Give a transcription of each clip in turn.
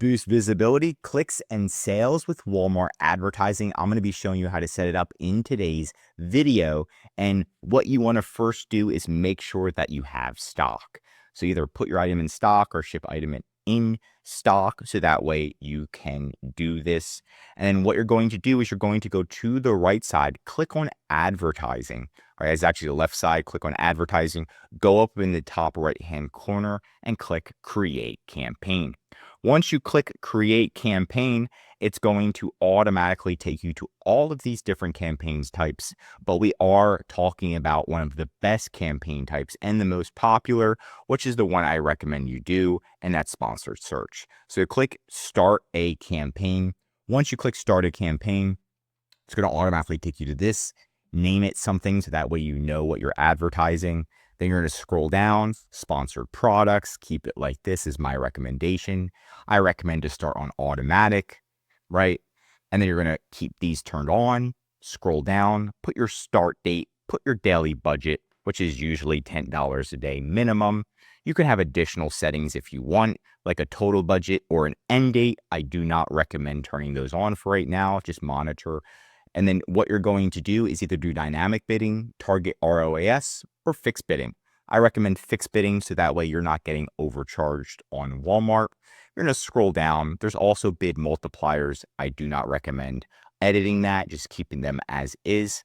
boost visibility, clicks, and sales with Walmart advertising. I'm going to be showing you how to set it up in today's video. And what you want to first do is make sure that you have stock. So either put your item in stock or ship item in stock, so that way you can do this. And then what you're going to do is you're going to go to the right side, click on advertising. All right, it's actually the left side, click on advertising, go up in the top right hand corner and click create campaign. Once you click create campaign, it's going to automatically take you to all of these different campaigns types, but we are talking about one of the best campaign types and the most popular, which is the one I recommend you do, and that's sponsored search. So click start a campaign. Once you click start a campaign, it's going to automatically take you to this. Name it something so that way you know what you're advertising. Then you're going to scroll down, sponsored products, keep it like this is my recommendation. I recommend to start on automatic, right? And then you're going to keep these turned on, scroll down, put your start date, put your daily budget, which is usually $10 a day minimum. You can have additional settings if you want, like a total budget or an end date. I do not recommend turning those on for right now, just monitor. And then what you're going to do is either do dynamic bidding, target ROAS, or fixed bidding. I recommend fixed bidding so that way you're not getting overcharged on Walmart. You're going to scroll down. There's also bid multipliers. I do not recommend editing that, just keeping them as is.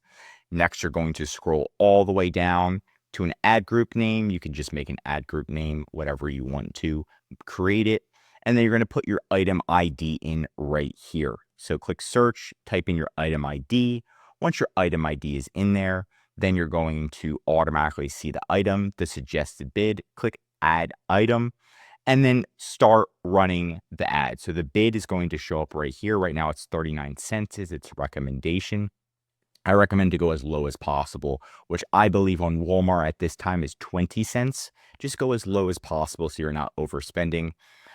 Next, you're going to scroll all the way down to an ad group name. You can just make an ad group name, whatever you want to, create it. And then you're going to put your item ID in right here. So click search, type in your item ID. Once your item ID is in there, then you're going to automatically see the item, the suggested bid, click add item, and then start running the ad. So the bid is going to show up right here. Right now it's 39 cents is its recommendation. I recommend to go as low as possible, which I believe on Walmart at this time is 20 cents. Just go as low as possible so you're not overspending.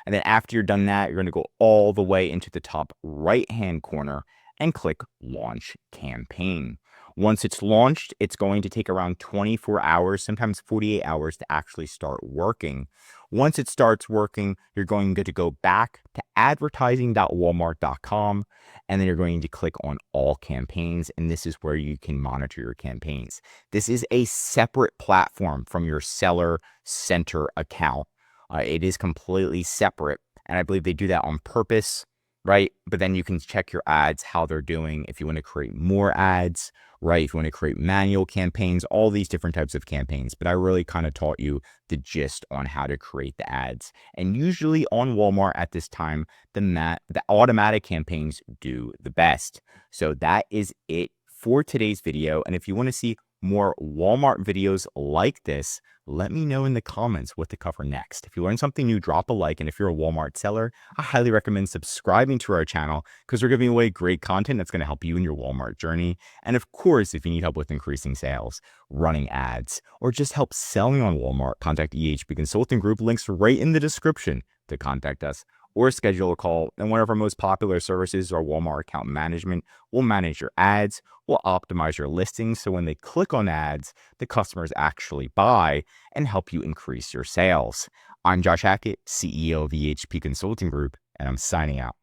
And then after you're done that, you're going to go all the way into the top right-hand corner and click Launch Campaign. Once it's launched, it's going to take around 24 hours, sometimes 48 hours to actually start working. Once it starts working, you're going to go back to advertising.walmart.com, and then you're going to click on All Campaigns, and this is where you can monitor your campaigns. This is a separate platform from your Seller Center account. It is completely separate, and I believe they do that on purpose, right? But then you can check your ads, how they're doing, if you want to create more ads, right? If you want to create manual campaigns, all these different types of campaigns. But I really kind of taught you the gist on how to create the ads. And usually on Walmart at this time, the automatic campaigns do the best. So that is it for today's video. And if you want to see more Walmart videos like this, let me know in the comments what to cover next. If you learned something new, drop a like. And if you're a Walmart seller, I highly recommend subscribing to our channel because we're giving away great content that's going to help you in your Walmart journey. And of course, if you need help with increasing sales, running ads, or just help selling on Walmart, contact EHP Consulting Group. Links right in the description to contact us or schedule a call. And one of our most popular services, our Walmart account management, will manage your ads, will optimize your listings. So when they click on ads, the customers actually buy and help you increase your sales. I'm Josh Hackett, CEO of EHP Consulting Group, and I'm signing out.